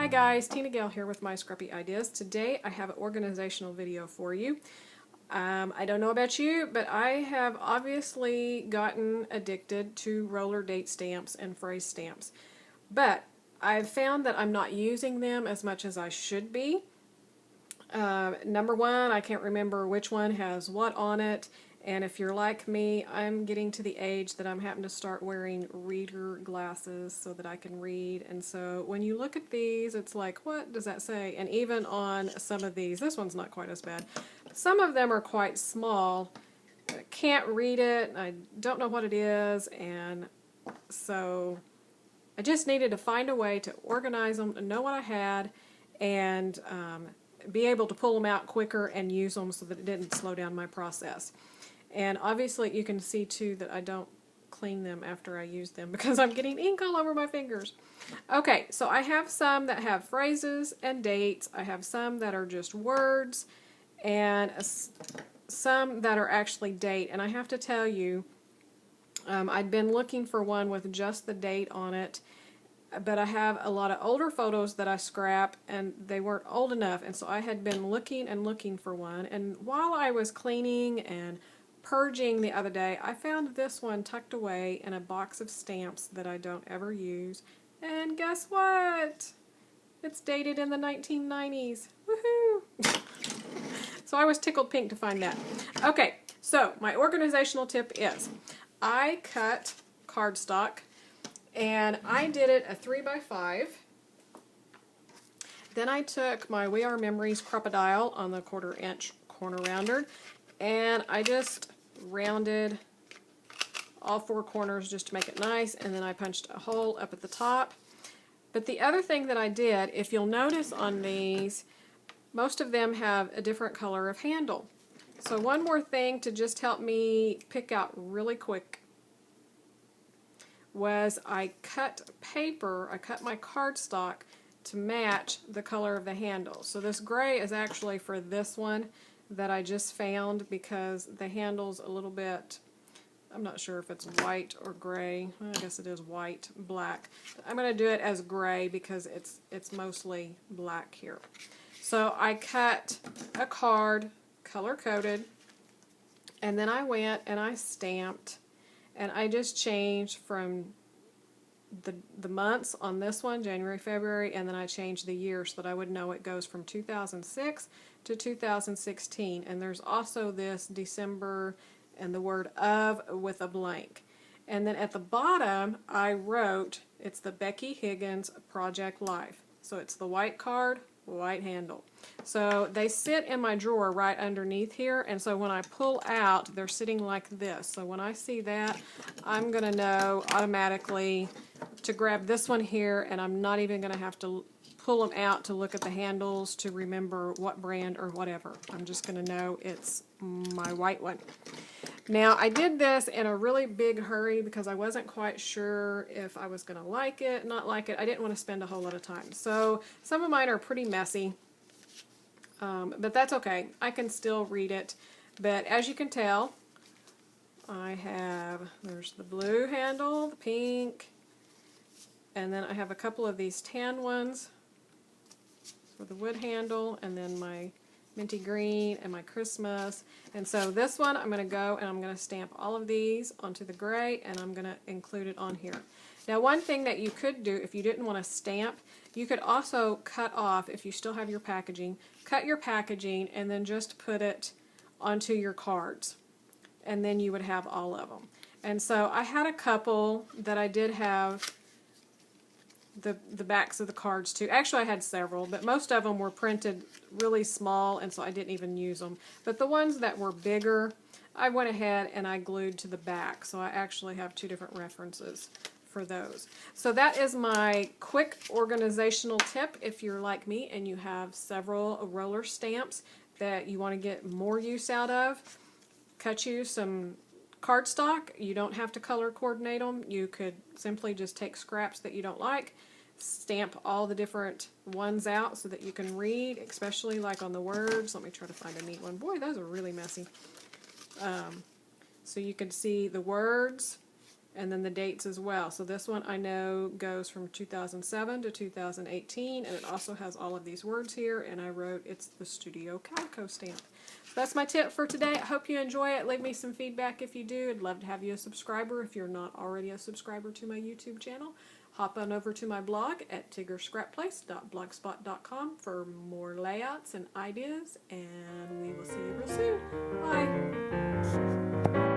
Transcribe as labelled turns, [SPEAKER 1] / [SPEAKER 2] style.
[SPEAKER 1] Hi guys, TinaGale here with my Scrappy Ideas. Today I have an organizational video for you. I don't know about you, but I have obviously gotten addicted to roller date stamps and phrase stamps. But I've found that I'm not using them as much as I should be. Number one, I can't remember which one has what on it. And if you're like me, I'm getting to the age that I'm having to start wearing reader glasses so that I can read. And so when you look at these, it's like, what does that say? And even on some of these, this one's not quite as bad. Some of them are quite small. I can't read it. I don't know what it is. And so I just needed to find a way to organize them, to know what I had, and be able to pull them out quicker and use them so that it didn't slow down my process. And obviously you can see too that I don't clean them after I use them because I'm getting ink all over my fingers. Okay, so I have some that have phrases and dates. I have some that are just words, and some that are actually date. And I have to tell you, I'd been looking for one with just the date on it, but I have a lot of older photos that I scrap and they weren't old enough, and so I had been looking and looking for one. And while I was cleaning and purging the other day, I found this one tucked away in a box of stamps that I don't ever use. And guess what? It's dated in the 1990s. Woohoo! So I was tickled pink to find that. Okay, so my organizational tip is I cut cardstock, and I did it a 3x5. Then I took my We Are Memories Crocodile on the 1/4 inch corner rounder, and I just rounded all 4 corners just to make it nice, and then I punched a hole up at the top. But the other thing that I did, if you'll notice on these, most of them have a different color of handle. So one more thing to just help me pick out really quick was I cut paper, I cut my cardstock to match the color of the handle. So this gray is actually for this one that I just found because the handle's a little bit, I'm not sure if it's white or gray. I guess it is white, black. I'm going to do it as gray because it's mostly black here. So I cut a card, color-coded, and then I went and I stamped, and I just changed from the months on this one, January, February, and then I changed the year so that I would know it goes from 2006 to 2016. And there's also this December and the word of with a blank. And then at the bottom I wrote, it's the Becky Higgins Project Life. So it's the white card, white handle. So they sit in my drawer right underneath here, and so when I pull out, they're sitting like this. So when I see that, I'm going to know automatically to grab this one here, and I'm not even going to have to pull them out to look at the handles to remember what brand or whatever. I'm just going to know it's my white one. Now, I did this in a really big hurry because I wasn't quite sure if I was going to like it, not like it. I didn't want to spend a whole lot of time. So some of mine are pretty messy, but that's okay. I can still read it. But as you can tell, there's the blue handle, the pink, and then I have a couple of these tan ones for the wood handle, and then my minty green and my Christmas. And so this one I'm going to go and I'm going to stamp all of these onto the gray, and I'm going to include it on here. Now, one thing that you could do if you didn't want to stamp, you could also cut off, if you still have your packaging, cut your packaging and then just put it onto your cards, and then you would have all of them. And so I had a couple that I did have the backs of the cards too. Actually, I had several, but most of them were printed really small, and so I didn't even use them. But the ones that were bigger, I went ahead and I glued to the back, so I actually have 2 different references for those. So that is my quick organizational tip if you're like me and you have several roller stamps that you want to get more use out of. Cut you some cardstock. You don't have to color coordinate them. You could simply just take scraps that you don't like, stamp all the different ones out so that you can read, especially like on the words. Let me try to find a neat one. Boy, those are really messy. So you can see the words and then the dates as well. So this one I know goes from 2007 to 2018, and it also has all of these words here, and I wrote it's the Studio Calico stamp. So that's my tip for today. I hope you enjoy it. Leave me some feedback if you do. I'd love to have you a subscriber if you're not already a subscriber to my YouTube channel. Hop on over to my blog at tiggerscrapplace.blogspot.com for more layouts and ideas, and we will see you real soon. Bye!